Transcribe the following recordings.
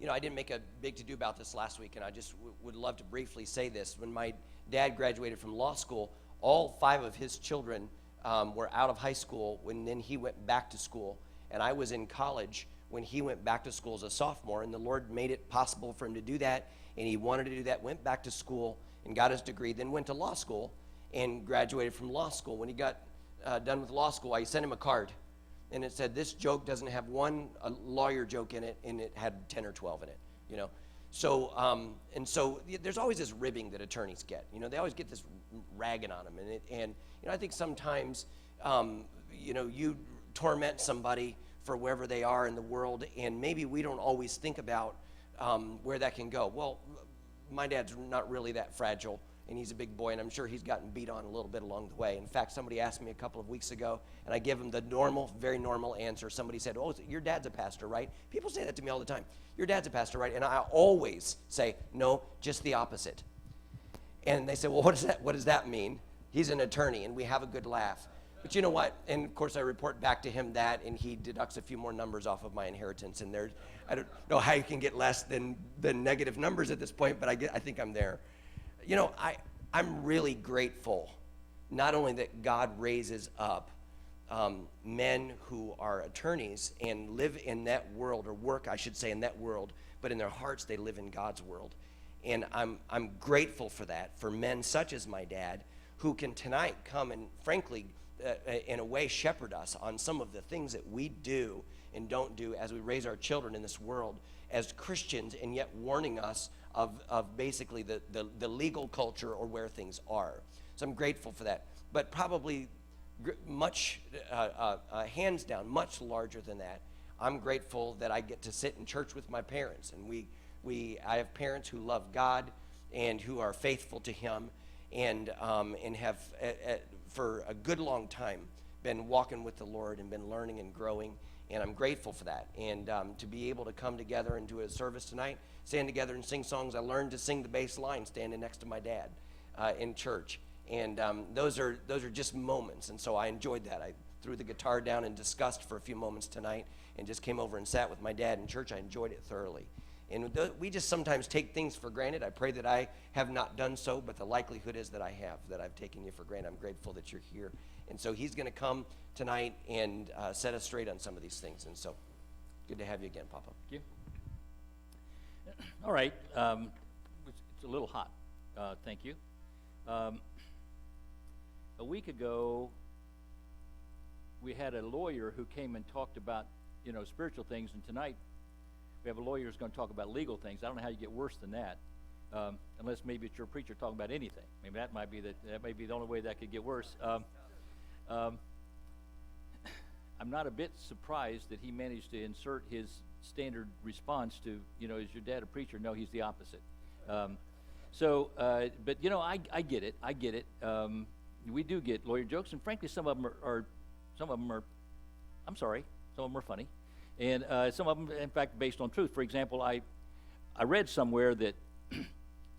I didn't make a big to-do about this last week, and I just would love to briefly say this. When my dad graduated from law school, all 5 of his children were out of high school when then he went back to school, and I was in college when he went back to school as a sophomore, and the Lord made it possible for him to do that, and he wanted to do that, went back to school and got his degree, then went to law school and graduated from law school. When he got done with law school, I sent him a card, and it said, this joke doesn't have one lawyer joke in it, and it had 10 or 12 in it, So, so there's always this ribbing that attorneys get. They always get this ragging on them. And I think sometimes, you torment somebody for wherever they are in the world, and maybe we don't always think about where that can go. Well, my dad's not really that fragile, and he's a big boy, and I'm sure he's gotten beat on a little bit along the way. In fact, somebody asked me a couple of weeks ago, and I gave him the normal, very normal answer. Somebody said, oh, your dad's a pastor, right? People say that to me all the time. Your dad's a pastor, right? And I always say, no, just the opposite. And they say, well, what does that mean? He's an attorney, and we have a good laugh. But you know what? And of course, I report back to him that, and he deducts a few more numbers off of my inheritance. And I don't know how you can get less than negative numbers at this point, but I think I'm there. I'm really grateful, not only that God raises up men who are attorneys and live in that world, or work, I should say, in that world, but in their hearts they live in God's world. And I'm grateful for that, for men such as my dad, who can tonight come and, frankly, in a way, shepherd us on some of the things that we do and don't do as we raise our children in this world as Christians, and yet warning us of basically the legal culture or where things are. So I'm grateful for that. But probably much, hands down, much larger than that, I'm grateful that I get to sit in church with my parents. And I have parents who love God and who are faithful to Him, and have, for a good long time, been walking with the Lord and been learning and growing. And I'm grateful for that. And to be able to come together and do a service tonight, stand together and sing songs. I learned to sing the bass line standing next to my dad in church. And those are just moments. And so I enjoyed that. I threw the guitar down in disgust for a few moments tonight and just came over and sat with my dad in church. I enjoyed it thoroughly. And we just sometimes take things for granted. I pray that I have not done so, but the likelihood is that I have, that I've taken you for granted. I'm grateful that you're here. And so he's going to come tonight and set us straight on some of these things. And so good to have you again, Papa. Thank you. All right. It's a little hot. Thank you. A week ago, we had a lawyer who came and talked about, spiritual things, and tonight we have a lawyer who's going to talk about legal things. I don't know how you get worse than that, unless maybe it's your preacher talking about anything. Maybe that might be the only way that could get worse. I'm not a bit surprised that he managed to insert his standard response to, is your dad a preacher? No, he's the opposite. But I get it. I get it. We do get lawyer jokes, and frankly, some of them are funny, and some of them, in fact, based on truth. For example, I read somewhere that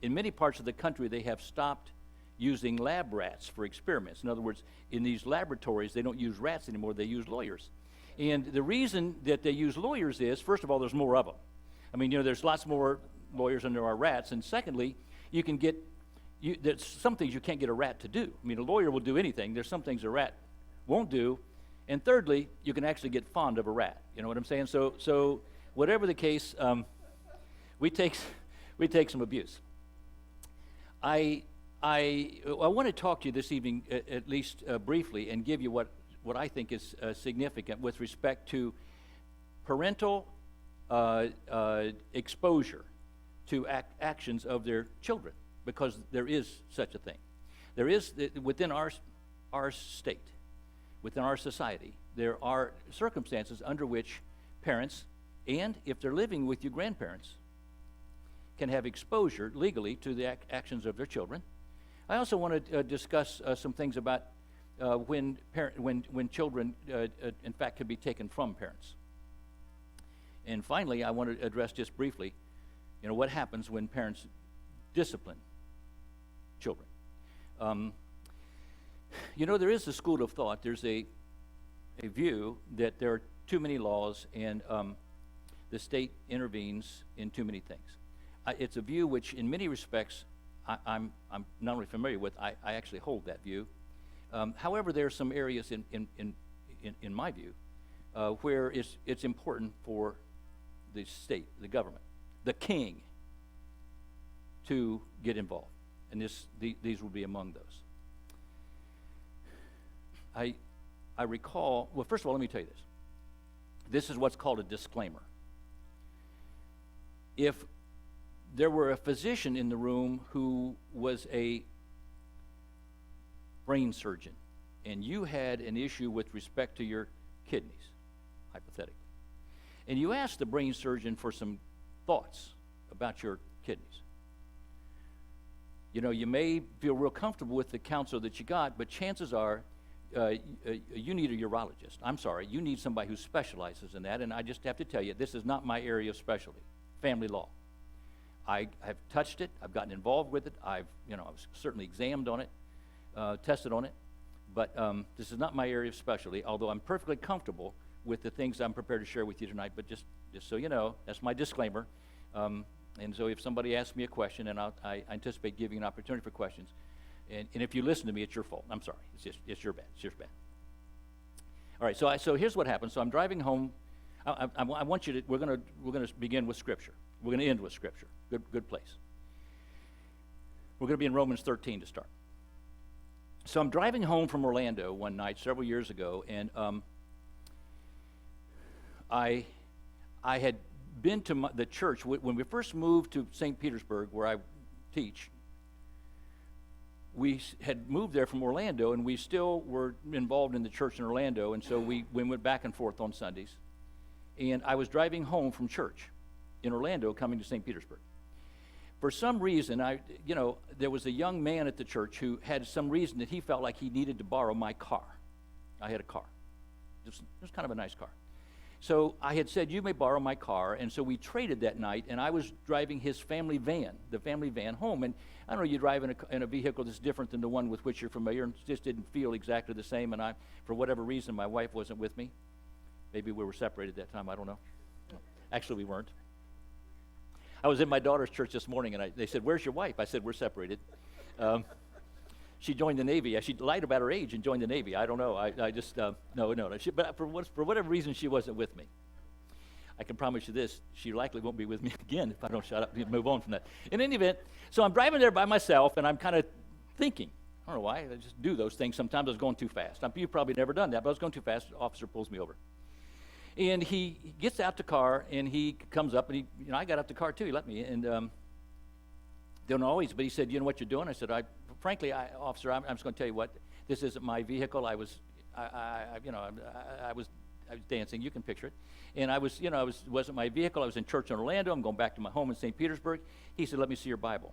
in many parts of the country they have stopped using lab rats for experiments. In other words, in these laboratories, they don't use rats anymore, they use lawyers. And the reason that they use lawyers is, first of all, there's more of them. I mean, there's lots more lawyers than there are rats. And secondly, there's some things you can't get a rat to do. I mean, a lawyer will do anything. There's some things a rat won't do. And thirdly, you can actually get fond of a rat. You know what I'm saying? So whatever the case, we take some abuse. I want to talk to you this evening, at least briefly, and give you what I think is significant with respect to parental exposure to actions of their children, because there is such a thing. There is, within our state, within our society, there are circumstances under which parents, and if they're living with your grandparents, can have exposure legally to the actions of their children. I also want to discuss some things about when children, in fact, can be taken from parents. And finally, I want to address just briefly, what happens when parents discipline children. There is a school of thought. There's a view that there are too many laws, and the state intervenes in too many things. It's a view which, in many respects, I'm not only familiar with, I actually hold that view. However, there are some areas in my view where it's important for the state, the government, the king, to get involved, and these will be among those. I recall, well, first of all, let me tell you this. This is what's called a disclaimer. If there were a physician in the room who was a brain surgeon, and you had an issue with respect to your kidneys, hypothetically, and you asked the brain surgeon for some thoughts about your kidneys, you know, you may feel real comfortable with the counsel that you got, but chances are you need a urologist. I'm sorry, you need somebody who specializes in that, and I just have to tell you, this is not my area of specialty, family law. I have touched it, I've gotten involved with it, I've certainly examined on it, tested on it, but this is not my area of specialty, although I'm perfectly comfortable with the things I'm prepared to share with you tonight, but just so you know, that's my disclaimer. And so if somebody asks me a question, and I anticipate giving an opportunity for questions, and if you listen to me, it's your fault. I'm sorry. It's your bad. It's your bad. All right. So here's what happened. So I'm driving home. I want you to. We're gonna begin with Scripture. We're gonna end with Scripture. Good place. We're gonna be in Romans 13 to start. So I'm driving home from Orlando one night several years ago, and I had been to the church when we first moved to St. Petersburg, where I teach. We had moved there from Orlando, and we still were involved in the church in Orlando, and so we went back and forth on Sundays. And I was driving home from church in Orlando, coming to St. Petersburg. For some reason, there was a young man at the church who had some reason that he felt like he needed to borrow my car. I had a car. It was kind of a nice car. So I had said, you may borrow my car, and so we traded that night, and I was driving his family van, the family van, home. And I don't know, you drive in a vehicle that's different than the one with which you're familiar, and it just didn't feel exactly the same, and for whatever reason, my wife wasn't with me. Maybe we were separated that time, I don't know. Actually, we weren't. I was in my daughter's church this morning, and they said, where's your wife? I said, we're separated. She joined the Navy. She lied about her age and joined the Navy. I don't know. I just, no. But for whatever reason, she wasn't with me. I can promise you this, she likely won't be with me again if I don't shut up and move on from that. In any event, so I'm driving there by myself, and I'm kind of thinking, I don't know why, I just do those things sometimes. I was going too fast. You've probably never done that, but I was going too fast. The officer pulls me over. And he gets out the car, and he comes up, and I got out the car too. He let me, and don't always, but he said, you know what you're doing? I said, frankly, officer, I'm just going to tell you what, this isn't my vehicle. I was dancing. You can picture it. And wasn't my vehicle. I was in church in Orlando. I'm going back to my home in St. Petersburg. He said, let me see your Bible.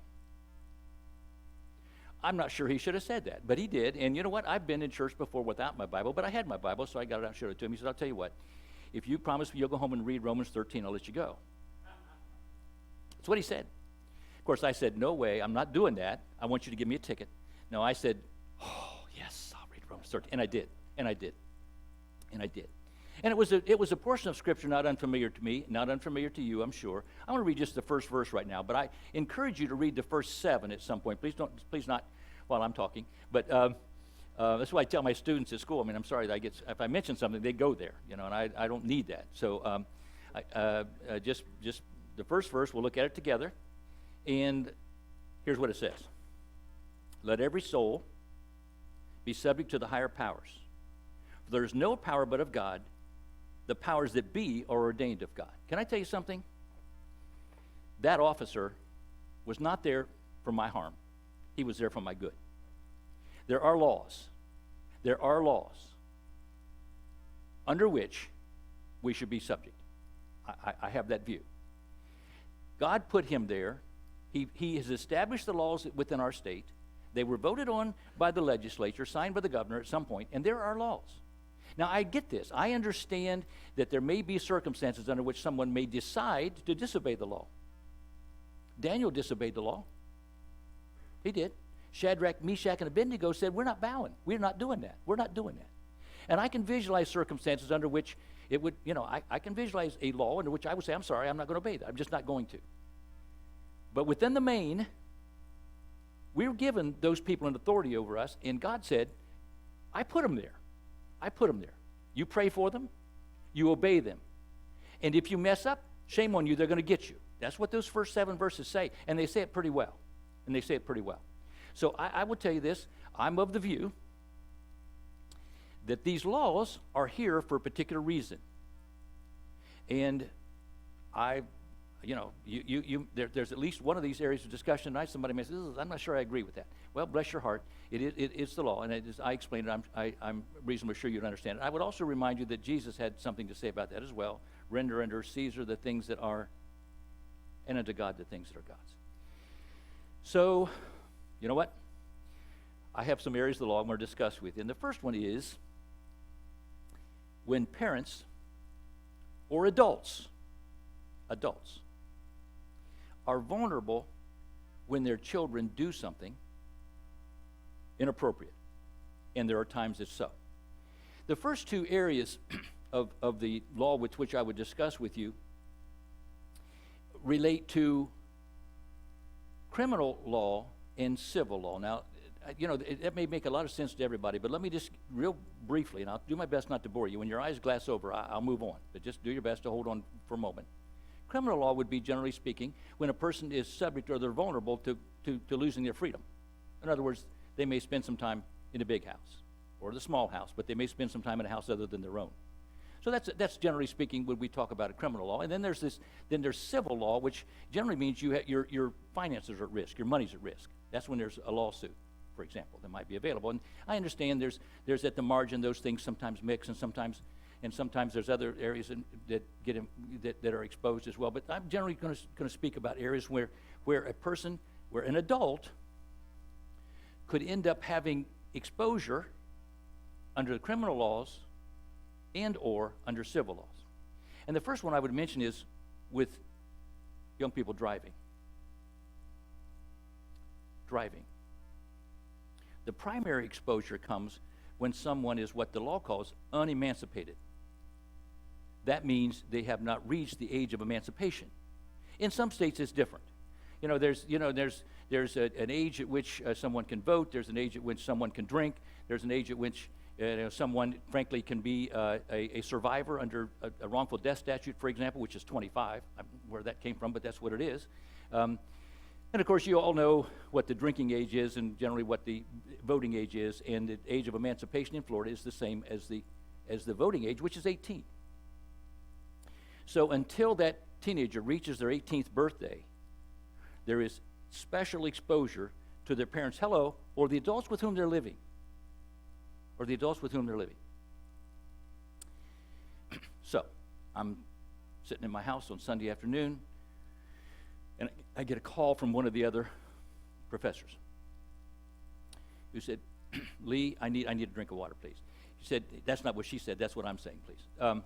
I'm not sure he should have said that, but he did. And you know what? I've been in church before without my Bible, but I had my Bible, so I got it out and showed it to him. He said, I'll tell you what, if you promise me you'll go home and read Romans 13, I'll let you go. That's what he said. Of course, I said, no way, I'm not doing that. I want you to give me a ticket. No, I said, oh, yes, I'll read Romans 13. And I did. And it was a portion of Scripture not unfamiliar to me, not unfamiliar to you, I'm sure. I want to read just the first verse right now, but I encourage you to read the first 7 at some point. Please not while I'm talking. But that's why I tell my students at school. I mean, I'm sorry that if I mention something, they go there, and I don't need that. So just the first verse, we'll look at it together. And here's what it says. Let every soul be subject to the higher powers. For there is no power but of God. The powers that be are ordained of God. Can I tell you something? That officer was not there for my harm. He was there for my good. There are laws under which we should be subject. I have that view. God put him there. He has established the laws within our state. They were voted on by the legislature, signed by the governor at some point, and there are laws. Now, I get this. I understand that there may be circumstances under which someone may decide to disobey the law. Daniel disobeyed the law. He did. Shadrach, Meshach, and Abednego said, we're not bowing. We're not doing that. We're not doing that. And I can visualize circumstances under which it would, I can visualize a law under which I would say, I'm sorry, I'm not going to obey that. I'm just not going to. But within the main, we're given those people an authority over us, and God said, I put them there. I put them there. You pray for them, you obey them. And if you mess up, shame on you, they're going to get you. That's what those first 7 verses say, and they say it pretty well. So I will tell you this, I'm of the view that these laws are here for a particular reason. And there's at least one of these areas of discussion tonight. Somebody may say, I'm not sure I agree with that. Well, bless your heart. It's the law, and as I explained it, I'm reasonably sure you'd understand it. I would also remind you that Jesus had something to say about that as well. Render unto Caesar the things that are, and unto God the things that are God's. So, you know what? I have some areas of the law I'm going to discuss with you. And the first one is when parents or adults are vulnerable when their children do something inappropriate. And there are times it's so. The first 2 areas of the law with which I would discuss with you relate to criminal law and civil law. Now, that may make a lot of sense to everybody, but let me just real briefly, and I'll do my best not to bore you. When your eyes glass over, I'll move on, but just do your best to hold on for a moment. Criminal law would be, generally speaking, when a person is subject or they're vulnerable to losing their freedom. In other words, they may spend some time in the big house or the small house, but they may spend some time in a house other than their own. So that's generally speaking when we talk about a criminal law. And then there's civil law, which generally means your finances are at risk, your money's at risk. That's when there's a lawsuit, for example, that might be available. And I understand there's at the margin those things sometimes mix, and sometimes there's other areas that are exposed as well. But I'm generally going to speak about areas where an adult could end up having exposure under the criminal laws and or under civil laws. And the first one I would mention is with young people driving. The primary exposure comes when someone is what the law calls unemancipated. That means they have not reached the age of emancipation. In some states it's different. There's an age at which someone can vote, there's an age at which someone can drink, there's an age at which someone, frankly, can be a survivor under a wrongful death statute, for example, which is 25. I don't know where that came from, but that's what it is. And, of course, you all know what the drinking age is and generally what the voting age is. And the age of emancipation in Florida is the same as the voting age, which is 18. So until that teenager reaches their 18th birthday, there is special exposure to their parents, or the adults with whom they're living. So, I'm sitting in my house on Sunday afternoon, and I get a call from one of the other professors who said, Lee, I need a drink of water, please. She said, that's not what she said, that's what I'm saying, please.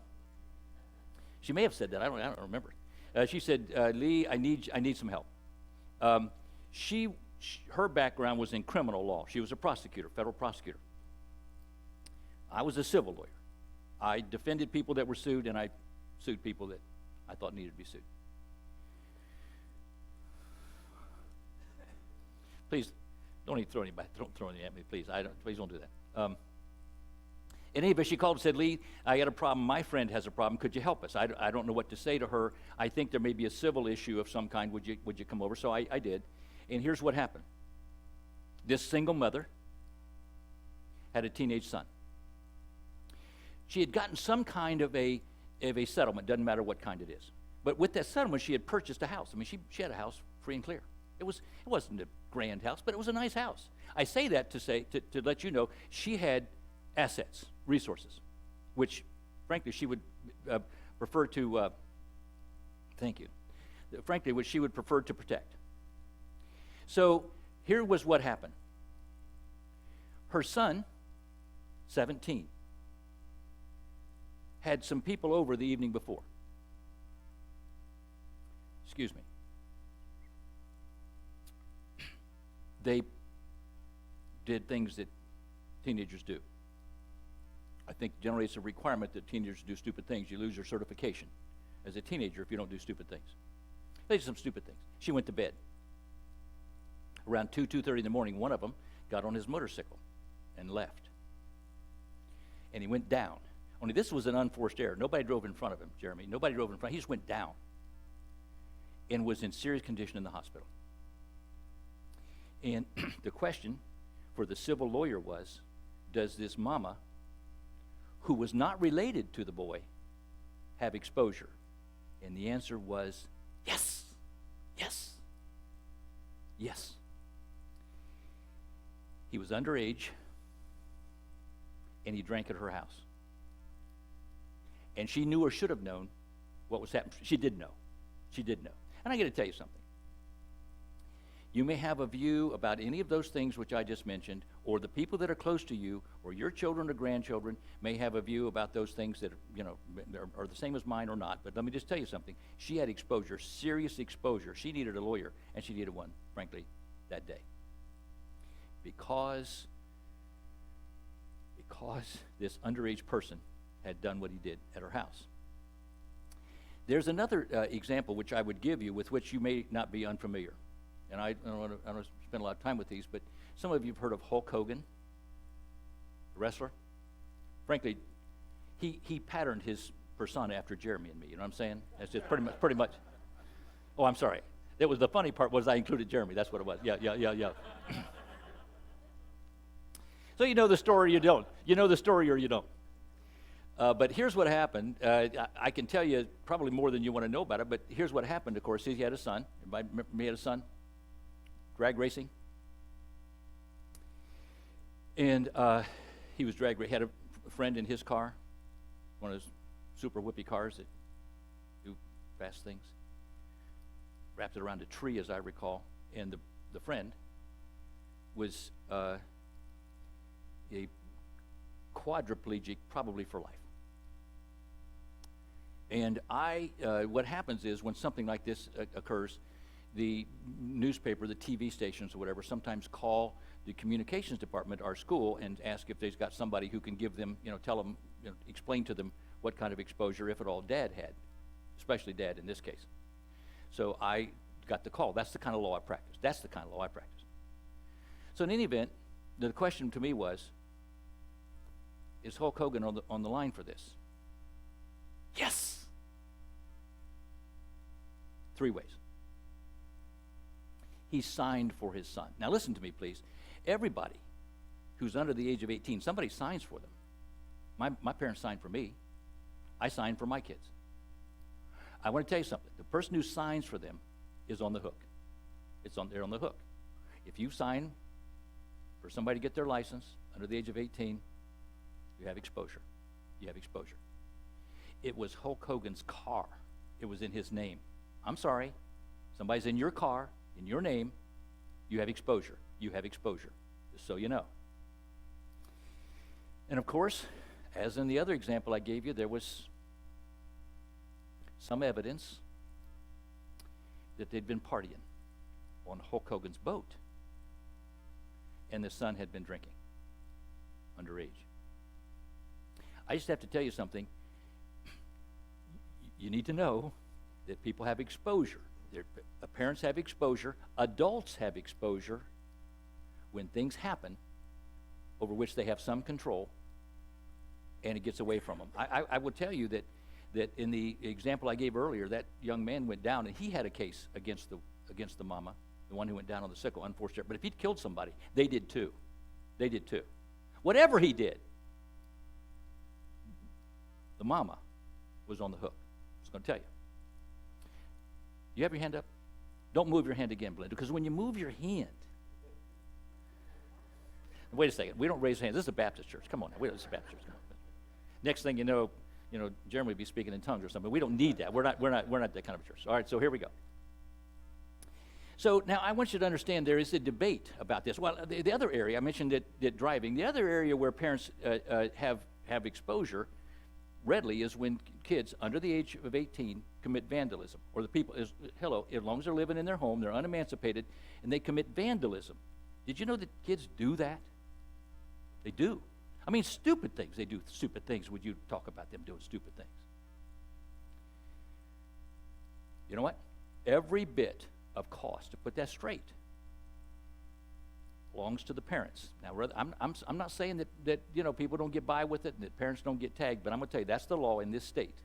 She may have said that, I don't remember. She said, Lee, I need some help. Her background was in criminal law. She was a prosecutor, federal prosecutor. I was a civil lawyer. I defended people that were sued, and I sued people that I thought needed to be sued. Please, don't throw anything at me, please. Please don't do that. Anyway, she called and said, Lee, I got a problem. My friend has a problem. Could you help us? I don't know what to say to her. I think there may be a civil issue of some kind. Would you come over? So I did. And here's what happened. This single mother had a teenage son. She had gotten some kind of a settlement. Doesn't matter what kind it is. But with that settlement, she had purchased a house. I mean, she had a house free and clear. It wasn't a grand house, but it was a nice house. I say that to let you know she had assets, resources, which, frankly, she would prefer to, thank you, frankly, which she would prefer to protect. So here was what happened. Her son, 17, had some people over the evening before. Excuse me. They did things that teenagers do. I think generally it's a requirement that teenagers do stupid things. You lose your certification as a teenager if you don't do stupid things. They did some stupid things. She went to bed. Around 2:30 in the morning, one of them got on his motorcycle and left. And he went down. Only this was an unforced error. Nobody drove in front of him, Jeremy. Nobody drove in front. He just went down and was in serious condition in the hospital. And the question for the civil lawyer was, does this mama, who was not related to the boy, have exposure? And the answer was yes, yes, yes. He was underage, and he drank at her house. And she knew or should have known what was happening. She did know. She did know. And I got to tell you something. You may have a view about any of those things which I just mentioned, or the people that are close to you, or your children or grandchildren may have a view about those things that are the same as mine or not. But let me just tell you something. She had exposure, serious exposure. She needed a lawyer, and she needed one, frankly, that day. Because this underage person had done what he did at her house. There's another example which I would give you with which you may not be unfamiliar. And I don't want to spend a lot of time with these, but some of you have heard of Hulk Hogan, the wrestler. Frankly, he patterned his persona after Jeremy and me. You know what I'm saying? That's just pretty much. Oh, I'm sorry. That was the funny part was I included Jeremy. That's what it was. Yeah. So you know the story or you don't. You know the story or you don't. But here's what happened. I can tell you probably more than you want to know about it, but here's what happened, of course. He had a son. Everybody remember he had a son? Drag racing. And he was drag racing. He had a friend in his car, one of those super whippy cars that do fast things. Wrapped it around a tree, as I recall. And the friend was a quadriplegic, probably for life. And what happens is when something like this occurs, the newspaper, the TV stations or whatever, sometimes call the communications department, our school, and ask if they've got somebody who can give them, tell them, explain to them what kind of exposure, if at all, Dad had, especially Dad in this case. So I got the call. That's the kind of law I practice. So in any event, the question to me was, is Hulk Hogan on the line for this? Yes! 3 ways. He signed for his son. Now listen to me, please. Everybody who's under the age of 18, somebody signs for them. My parents signed for me. I signed for my kids. I want to tell you something. The person who signs for them is on the hook. They're on the hook. If you sign for somebody to get their license under the age of 18, you have exposure. It was Hulk Hogan's car. It was in his name. I'm sorry. Somebody's in your car, in your name. You have exposure. Just so you know. And of course, as in the other example I gave you, there was some evidence that they'd been partying on Hulk Hogan's boat. And the son had been drinking underage. I just have to tell you something. You need to know that people have exposure. Parents have exposure. Adults have exposure when things happen over which they have some control, and it gets away from them. I would tell you that in the example I gave earlier, that young man went down, and he had a case against the mama, the one who went down on the sickle, unforced error. But if he'd killed somebody, they did too. Whatever he did, the mama was on the hook. I'm just going to tell you. You have your hand up? Don't move your hand again, Belinda, because when you move your hand, wait a second. We don't raise hands. This is a Baptist church. Come on now. This is a Baptist church. Come on. Next thing you know, Jeremy will be speaking in tongues or something. We don't need that. We're not that kind of a church. All right, so here we go. So now I want you to understand there is a debate about this. Well, the other area, I mentioned that driving. The other area where parents have exposure readily is when kids under the age of 18 commit vandalism, or the people, as long as they're living in their home, they're unemancipated, and they commit vandalism. Did you know that kids do that? They do. I mean, stupid things. They do stupid things when you talk about them doing stupid things. You know what? Every bit of cost, to put that straight, belongs to the parents. Now, I'm not saying that people don't get by with it and that parents don't get tagged, but I'm going to tell you, that's the law in this state.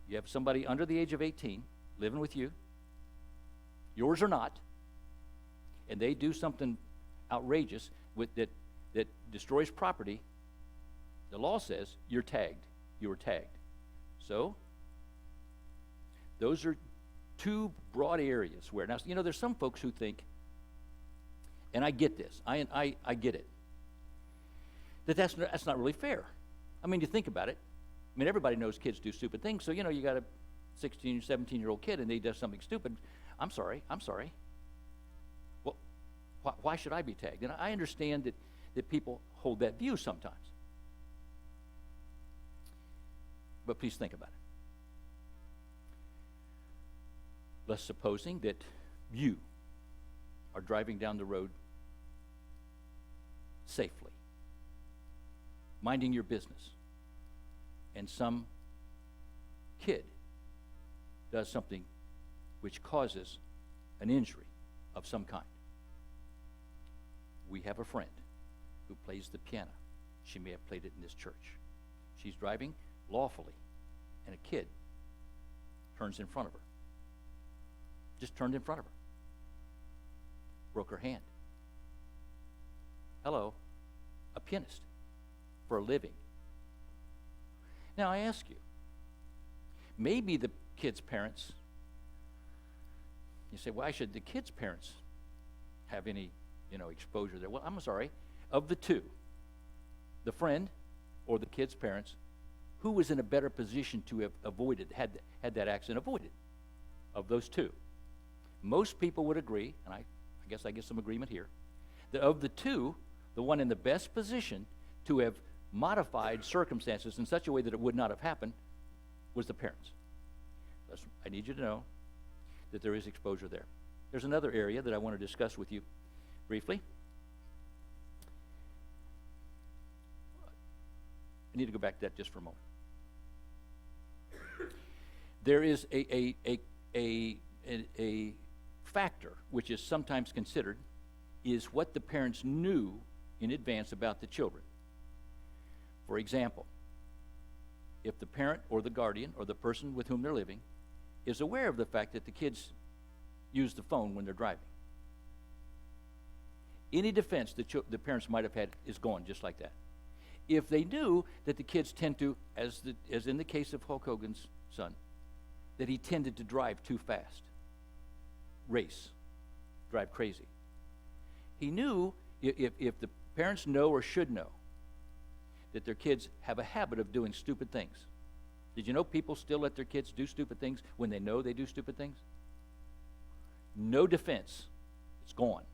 You have somebody under the age of 18 living with you, yours or not, and they do something outrageous that destroys property, the law says you're tagged. You were tagged. So, those are two broad areas where, now, there's some folks who think, and I get this, I get it, that's not really fair. I mean, you think about it. I mean, everybody knows kids do stupid things, so, you got a 16 or 17-year-old kid and he does something stupid. I'm sorry. Well, why should I be tagged? And I understand that people hold that view sometimes. But please think about it. Let's supposing that you are driving down the road safely, minding your business, and some kid does something which causes an injury of some kind. We have a friend who plays the piano. She may have played it in this church. She's driving lawfully, and a kid turns in front of her. Just turned in front of her. Broke her hand. Hello, a pianist for a living. Now I ask you, maybe the kid's parents, you say, why should the kid's parents have any, exposure there? Well, I'm sorry, of the two, the friend or the kid's parents, who was in a better position to have avoided, had that accident avoided? Of those two. Most people would agree, and I guess I get some agreement here, that of the two, the one in the best position to have modified circumstances in such a way that it would not have happened was the parents. I need you to know that there is exposure there. There's another area that I want to discuss with you briefly. I need to go back to that just for a moment. There is a factor which is sometimes considered is what the parents knew in advance about the children. For example, if the parent or the guardian or the person with whom they're living is aware of the fact that the kids use the phone when they're driving, any defense that the parents might have had is gone just like that. If they knew that the kids tend to, as in the case of Hulk Hogan's son, that he tended to drive too fast, race, drive crazy. He knew if the parents know or should know that their kids have a habit of doing stupid things. Did you know people still let their kids do stupid things when they know they do stupid things? No defense. It's gone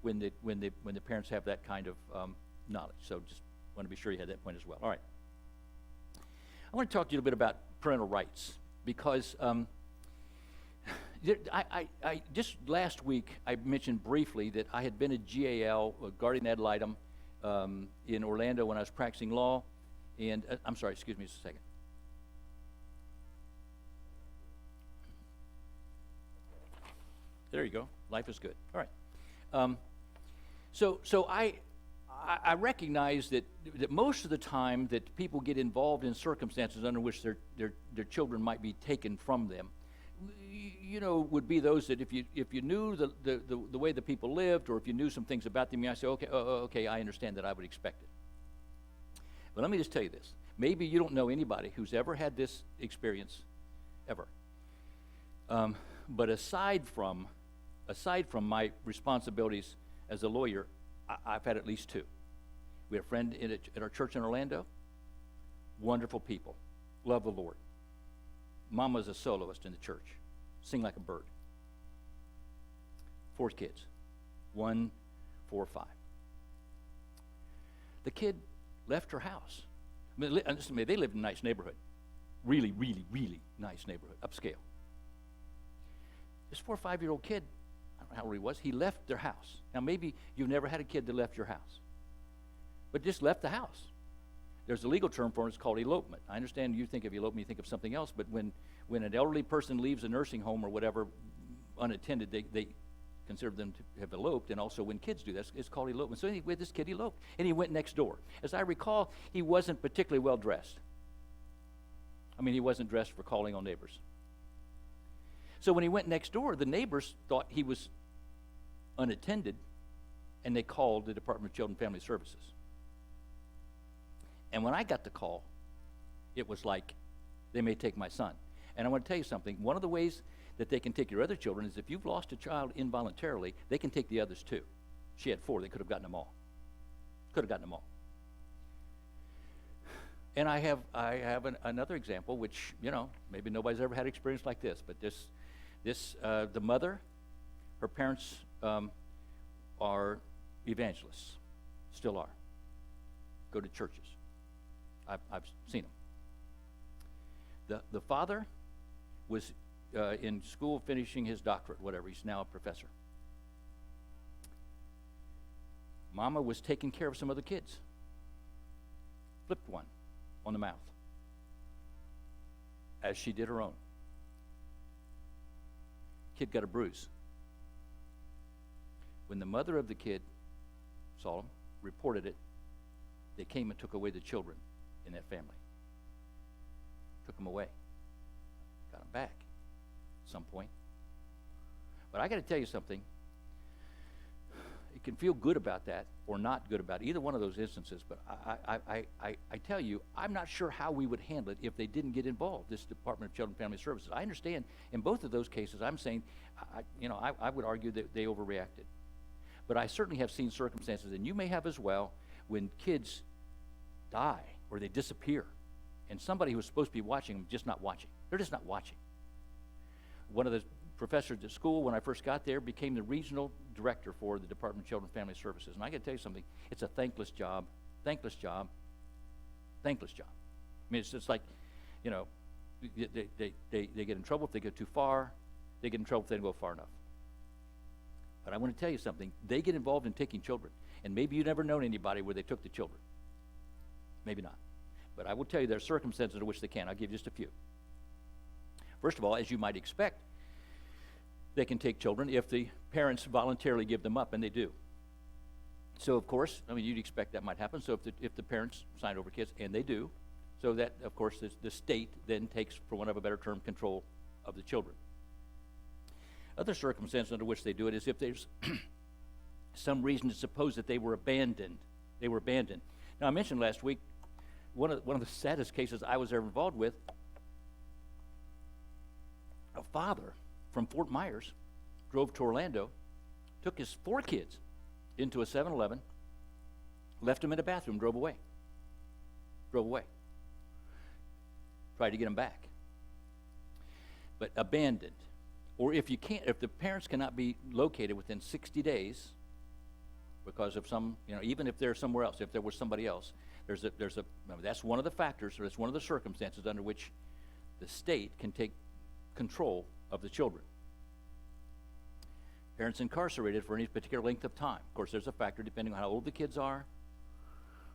when the parents have that kind of knowledge. So just want to be sure you had that point as well. All right. I want to talk to you a little bit about parental rights because I just last week I mentioned briefly that I had been a GAL, a guardian ad litem, in Orlando when I was practicing law, and I'm sorry, excuse me just a second. There you go. Life is good. All right. So I recognize that most of the time that people get involved in circumstances under which their children might be taken from them, would be those that if you knew the way the people lived, or if you knew some things about them, you might say, okay, I understand that, I would expect it. But let me just tell you this. Maybe you don't know anybody who's ever had this experience, ever. But aside from my responsibilities as a lawyer, I've had at least two. We had a friend at our church in Orlando. Wonderful people. Love the Lord. Mama's a soloist in the church. Sing like a bird. 4 kids. 1, 4, 5. The kid left her house. I mean, they lived in a nice neighborhood. Really, really, really nice neighborhood. Upscale. This 4 or 5-year-old kid, I don't know how old he was, he left their house. Now maybe you've never had a kid that left your house. but just left the house. There's a legal term for it. It's called elopement. I understand you think of elopement, you think of something else, but when an elderly person leaves a nursing home or whatever unattended, they consider them to have eloped, and also when kids do that, it's called elopement. So anyway, this kid eloped, and he went next door. As I recall, he wasn't particularly well dressed. I mean, he wasn't dressed for calling on neighbors. So when he went next door, the neighbors thought he was unattended, and they called the Department of Children and Family Services. And when I got the call, it was like, they may take my son. And I want to tell you something. One of the ways that they can take your other children is if you've lost a child involuntarily, they can take the others too. She had 4. They could have gotten them all. Could have gotten them all. And I have another example, which, maybe nobody's ever had experience like this, but the mother, her parents are evangelists, still are. Go to churches. I've seen them. The father was in school finishing his doctorate, whatever. He's now a professor. Mama was taking care of some other kids. Flipped one on the mouth, as she did her own. Kid got a bruise. When the mother of the kid saw him, reported it, they came and took away the children in that family. Took them away. Got them back at some point. But I got to tell you something. You can feel good about that or not good about either one of those instances, but I tell you, I'm not sure how we would handle it if they didn't get involved, this Department of Children and Family Services. I understand in both of those cases, I'm saying, I would argue that they overreacted. But I certainly have seen circumstances, and you may have as well, when kids die or they disappear, and somebody who's supposed to be watching them just not watching. They're just not watching. One of the professors at school, when I first got there, became the regional director for the Department of Children and Family Services. And I got to tell you something, it's a thankless job, thankless job, thankless job. I mean, it's just like, they get in trouble if they go too far. They get in trouble if they don't go far enough. But I want to tell you something, they get involved in taking children. And maybe you've never known anybody where they took the children. Maybe not. But I will tell you there are circumstances in which they can. I'll give you just a few. First of all, as you might expect, they can take children if the parents voluntarily give them up, and they do. So, of course, you'd expect that might happen. So if the parents sign over kids, and they do, so that, of course, the state then takes, for want of a better term, control of the children. Other circumstances under which they do it is if there's some reason to suppose that they were abandoned. They were abandoned. Now, I mentioned last week one of the saddest cases I was ever involved with. A father from Fort Myers drove to Orlando, took his 4 kids into a 7-Eleven, left them in a bathroom, drove away. Tried to get them back. But abandoned. Or if the parents cannot be located within 60 days because of some, even if they're somewhere else, if there was somebody else, that's one of the factors, or that's one of the circumstances under which the state can take control of the children. Parents incarcerated for any particular length of time. Of course, there's a factor depending on how old the kids are,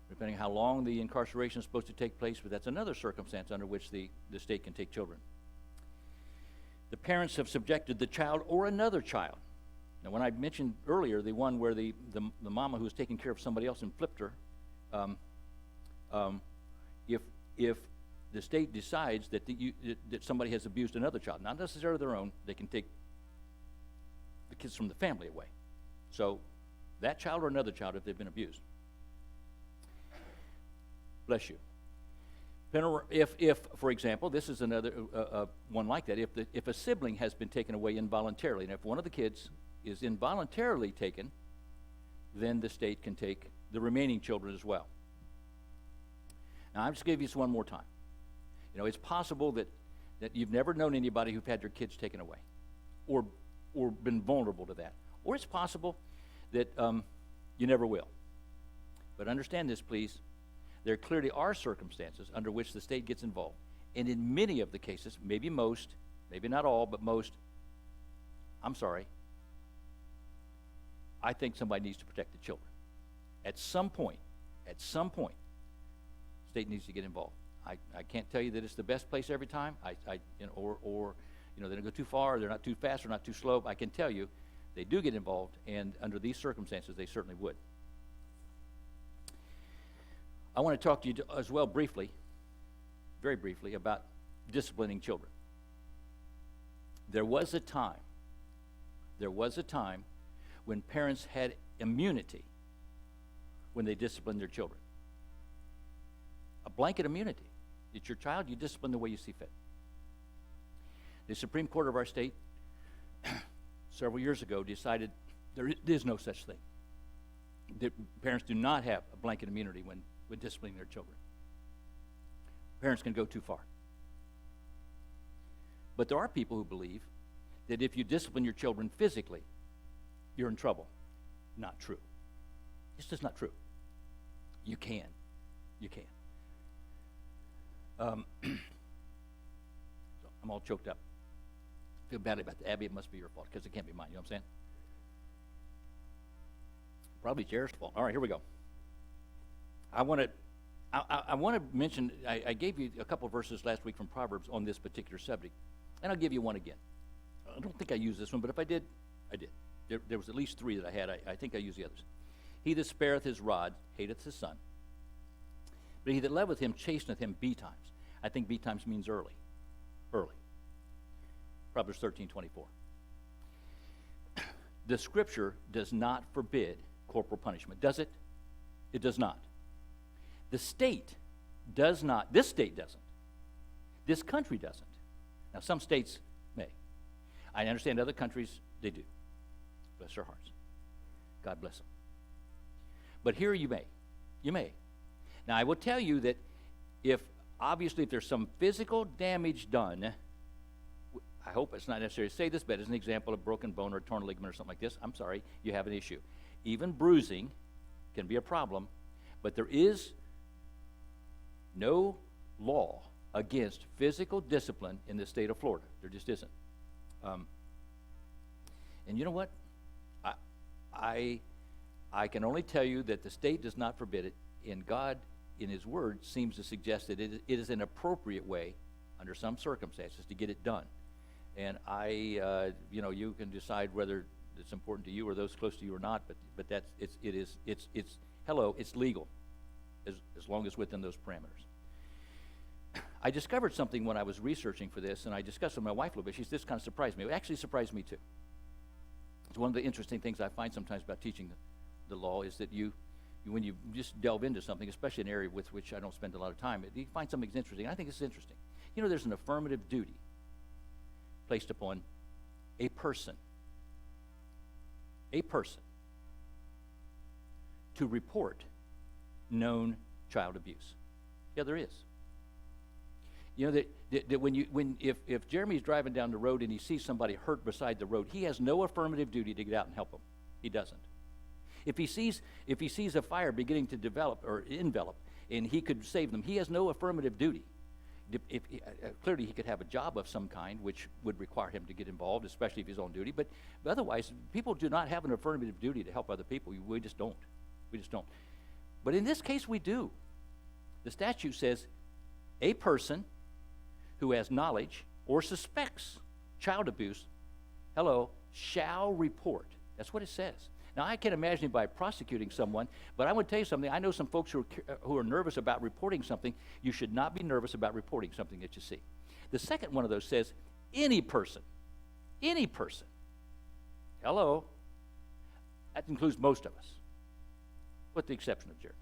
depending on how long the incarceration is supposed to take place, but that's another circumstance under which the state can take children. The parents have subjected the child or another child. Now, when I mentioned earlier the one where the mama who was taking care of somebody else and flipped her, if the state decides that that somebody has abused another child, not necessarily their own, they can take the kids from the family away. So that child or another child if they've been abused. Bless you. If, for example, this is another one like that, if a sibling has been taken away involuntarily, and if one of the kids is involuntarily taken, then the state can take the remaining children as well. Now, I'm just going to give you this one more time. It's possible that you've never known anybody who've had their kids taken away or been vulnerable to that. Or it's possible that you never will. But understand this, please. There clearly are circumstances under which the state gets involved. And in many of the cases, maybe most, maybe not all, but most, I'm sorry, I think somebody needs to protect the children. At some point, At some point, state needs to get involved. I can't tell you that it's the best place every time. Or they don't go too far, they're not too fast, or not too slow. I can tell you, they do get involved, and under these circumstances, they certainly would. I want to talk to you as well briefly, very briefly, about disciplining children. There was a time when parents had immunity when they disciplined their children. A blanket immunity. It's your child, you discipline the way you see fit. The Supreme Court of our state several years ago decided there is no such thing. That parents do not have a blanket immunity when disciplining their children. Parents can go too far. But there are people who believe that if you discipline your children physically, you're in trouble. Not true. It's just not true. You can. You can. So I'm all choked up. Feel badly about that. Abby, it must be your fault, because it can't be mine. You know what I'm saying? Probably Jared's fault. All right, here we go. I want to mention, I gave you a couple of verses last week from Proverbs on this particular subject, and I'll give you one again. I don't think I used this one, but if I did, I did. There was at least three that I had. I think I used the others. He that spareth his rod hateth his son, but he that loveth him chasteneth him betimes. I think betimes means early. Early. Proverbs 13:24. The Scripture does not forbid corporal punishment, does it? It does not. The state does not. This state doesn't. This country doesn't. Now, some states may. I understand other countries, they do. Bless their hearts. God bless them. But here you may. You may. Now, I will tell you that if there's some physical damage done, I hope it's not necessary to say this, but as an example, a broken bone or a torn ligament or something like this, I'm sorry, you have an issue. Even bruising can be a problem, but there is no law against physical discipline in the state of Florida. There just isn't. And you know what? I can only tell you that the state does not forbid it, and God, in His Word, seems to suggest that it is an appropriate way, under some circumstances, to get it done. And you can decide whether it's important to you or those close to you or not, but it's legal, as long as within those parameters. I discovered something when I was researching for this, and I discussed it with my wife a little bit. This kind of surprised me. It actually surprised me too. It's one of the interesting things I find sometimes about teaching the law is that when you just delve into something, especially an area with which I don't spend a lot of time, you find something that's interesting. I think it's interesting. There's an affirmative duty placed upon a person to report known child abuse. Yeah, there is. If Jeremy's driving down the road and he sees somebody hurt beside the road, he has no affirmative duty to get out and help them. He doesn't. If he sees a fire beginning to develop or envelop and he could save them, he has no affirmative duty. Clearly he could have a job of some kind which would require him to get involved, especially if he's on duty, but otherwise people do not have an affirmative duty to help other people. We just don't. But in this case we do. The statute says a person who has knowledge or suspects child abuse, shall report. That's what it says. Now, I can't imagine anybody prosecuting someone, but I want to tell you something. I know some folks who are nervous about reporting something. You should not be nervous about reporting something that you see. The second one of those says, any person. That includes most of us, with the exception of Jeremy.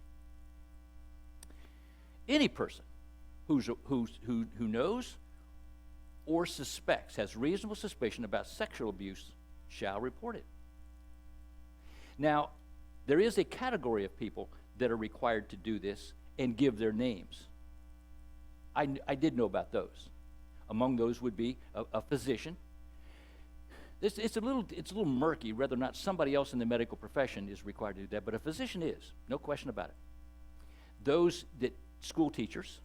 Any person who knows or suspects, has reasonable suspicion about sexual abuse, shall report it. Now, there is a category of people that are required to do this and give their names. I did know about those. Among those would be a physician. It's a little murky whether or not somebody else in the medical profession is required to do that, but a physician is, no question about it. Those that school teachers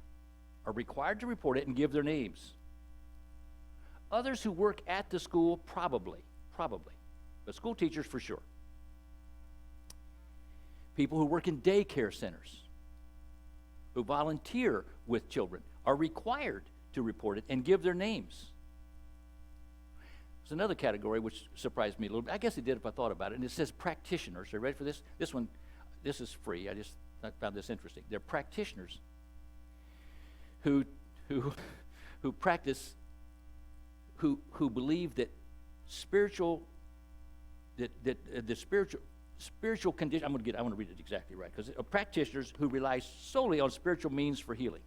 are required to report it and give their names. Others who work at the school, probably, but school teachers for sure. People who work in daycare centers who volunteer with children are required to report it and give their names. There's another category which surprised me a little bit. I guess it did if I thought about it. And it says practitioners. Are you ready for this? This is free. I found this interesting. They're practitioners who practice, who believe that the spiritual condition. I want to read it exactly right, because practitioners who rely solely on spiritual means for healing.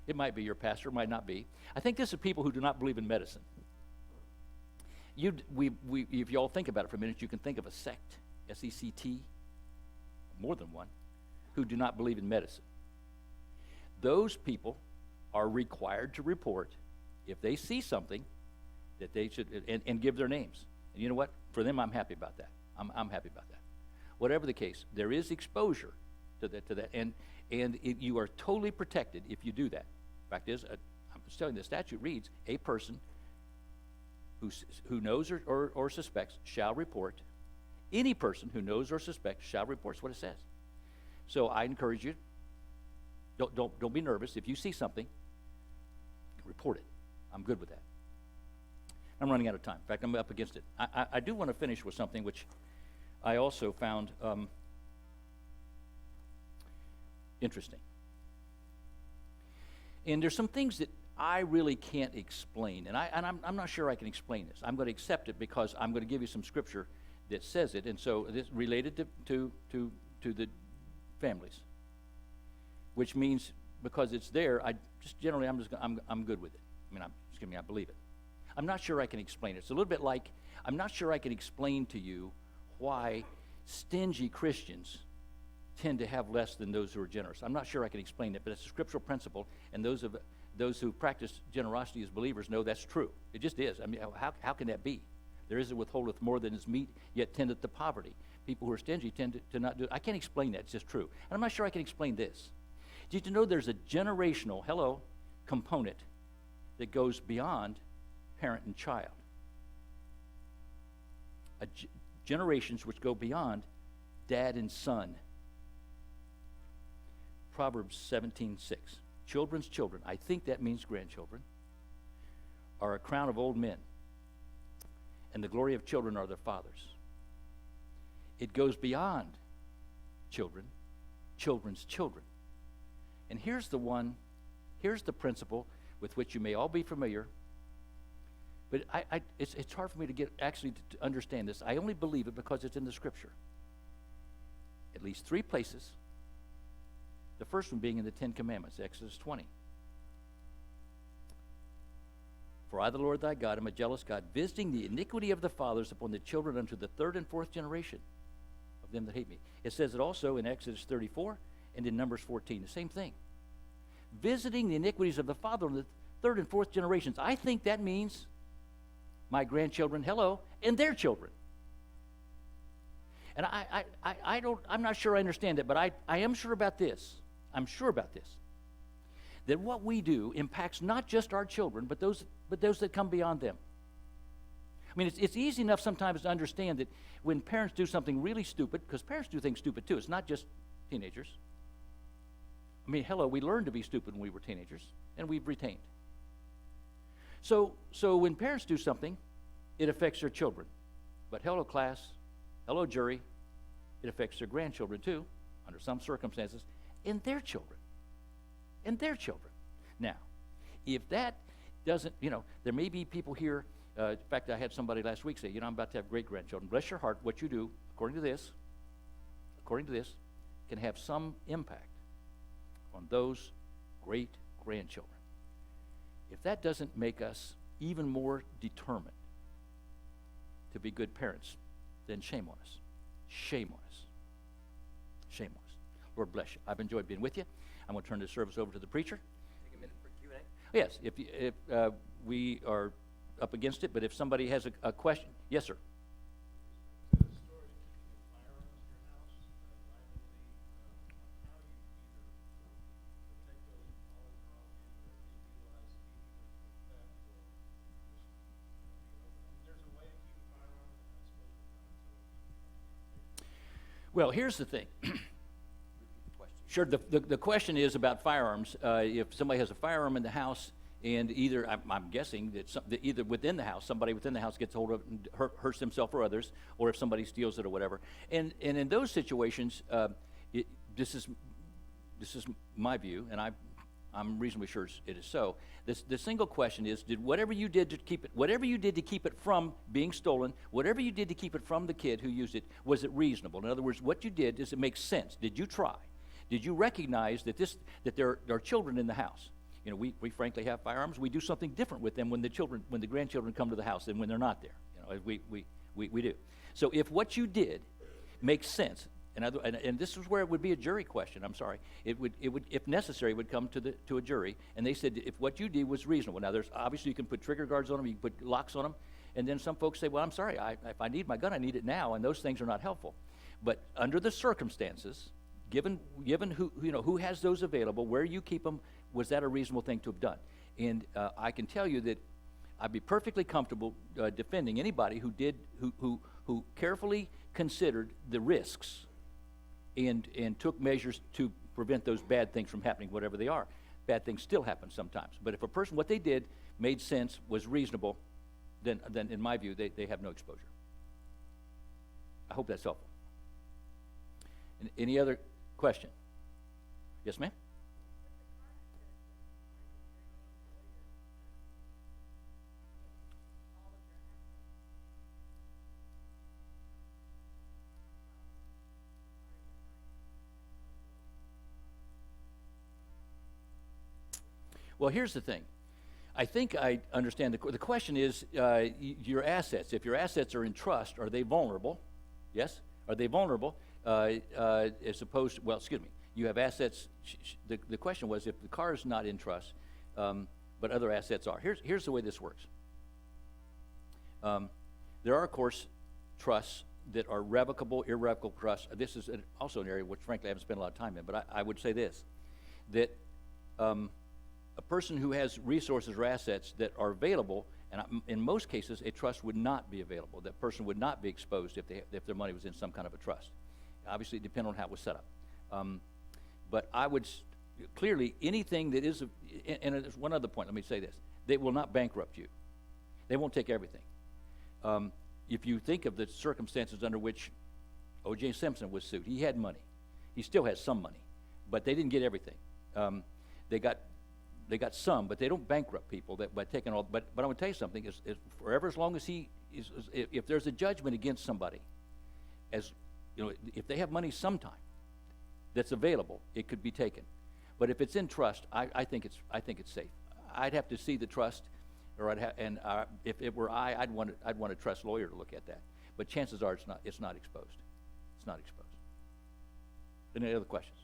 It might be your pastor, it might not be. I think this is people who do not believe in medicine. If you all think about it for a minute, you can think of a sect, S-E-C-T, more than one, who do not believe in medicine. Those people are required to report if they see something that they should, and give their names. And you know what? For them, I'm happy about that. I'm happy about that. Whatever the case, there is exposure to that, and you are totally protected if you do that. Fact is, I'm just telling you, the statute reads, a person who knows or suspects shall report. Any person who knows or suspects shall report. That's what it says. So I encourage you, don't be nervous. If you see something, report it. I'm good with that. I'm running out of time. In fact, I'm up against it. I do want to finish with something which I also found interesting. And there's some things that I really can't explain, and I'm not sure I can explain this. I'm going to accept it because I'm going to give you some scripture that says it, and so this related to the families, which means because it's there, I'm good with it. I believe it. I'm not sure I can explain it. It's a little bit like I'm not sure I can explain to you why stingy Christians tend to have less than those who are generous. I'm not sure I can explain it, but it's a scriptural principle, and those who practice generosity as believers know that's true. It just is. How can that be? There is that withholdeth more than is meet, yet tendeth to poverty. People who are stingy tend to not do it. I can't explain that. It's just true. And I'm not sure I can explain this. Did you know there's a generational, component that goes beyond parent and child? Generations which go beyond dad and son. Proverbs 17:6. Children's children, I think that means grandchildren, are a crown of old men, and the glory of children are their fathers. It goes beyond children, children's children. And here's the principle with which you may all be familiar, but it's hard for me to understand this. I only believe it because it's in the scripture. At least 3 places. The first one being in the 10 Commandments, Exodus 20. For I, the Lord thy God, am a jealous God, visiting the iniquity of the fathers upon the children unto the 3rd and 4th generation of them that hate me. It says it also in Exodus 34 and in Numbers 14, the same thing. Visiting the iniquities of the father on the 3rd and 4th generations. I think that means my grandchildren, and their children. And I'm not sure I understand it, but I am sure about this. I'm sure about this. That what we do impacts not just our children, but those that come beyond them. It's easy enough sometimes to understand that when parents do something really stupid, because parents do things stupid too. It's not just teenagers. We learned to be stupid when we were teenagers, and we've retained. So when parents do something, it affects their children. But hello, class, hello, jury, it affects their grandchildren too, under some circumstances, and their children. And their children. Now, if that doesn't, there may be people here, in fact, I had somebody last week say, I'm about to have great-grandchildren. Bless your heart, what you do, according to this, can have some impact on those great-grandchildren. If that doesn't make us even more determined to be good parents, then shame on us. Shame on us. Shame on us. Lord bless you. I've enjoyed being with you. I'm going to turn this service over to the preacher. Take a minute for Q&A. Yes, if we are up against it, but if somebody has a question. Yes, sir. Well, here's the thing. Sure. The question is about firearms. If somebody has a firearm in the house, and either I'm guessing that either within the house, somebody within the house gets hold of it and hurts himself or others, or if somebody steals it or whatever. And in those situations, this is my view, and I'm reasonably sure it is so. The single question is, did whatever you did to keep it from being stolen, whatever you did to keep it from the kid who used it, was it reasonable? In other words, what you did, does it make sense? Did you try? Did you recognize that there are children in the house? You know, we frankly have firearms. We do something different with them when the grandchildren come to the house than when they're not there. You know, we do. So if what you did makes sense, and this is where it would be a jury question. I'm sorry. It would, if necessary, would come to a jury, and they said if what you did was reasonable. Now, there's obviously you can put trigger guards on them, you can put locks on them, and then some folks say, well, I'm sorry, if I need my gun, I need it now, and those things are not helpful. But under the circumstances, given who has those available, where you keep them, was that a reasonable thing to have done? And I can tell you that I'd be perfectly comfortable defending anybody who carefully considered the risks and took measures to prevent those bad things from happening, whatever they are. Bad things still happen sometimes. But if a person, what they did made sense, was reasonable, then in my view, they have no exposure. I hope that's helpful. Any other question? Yes, ma'am? Well, here's the thing. I think I understand. The question is your assets. If your assets are in trust, are they vulnerable? Yes? Are they vulnerable as opposed to, well, excuse me, you have assets. The question was if the car is not in trust, but other assets are. Here's the way this works. There are, of course, trusts that are revocable, irrevocable trusts. This is also an area which, frankly, I haven't spent a lot of time in, but I would say this, that a person who has resources or assets that are available, and in most cases, a trust would not be available. That person would not be exposed if their money was in some kind of a trust. Obviously, it depends on how it was set up. But I would clearly, anything that is, and there's one other point, let me say this. They will not bankrupt you. They won't take everything. If you think of the circumstances under which O.J. Simpson was sued, he had money. He still has some money, but they didn't get everything. They got some, but they don't bankrupt people by taking all. But I want to tell you something: is forever as long as if there's a judgment against somebody, as you know, if they have money sometime that's available, it could be taken. But if it's in trust, I think it's safe. I'd have to see the trust, or if it were I'd want a trust lawyer to look at that. But chances are it's not exposed. It's not exposed. Any other questions?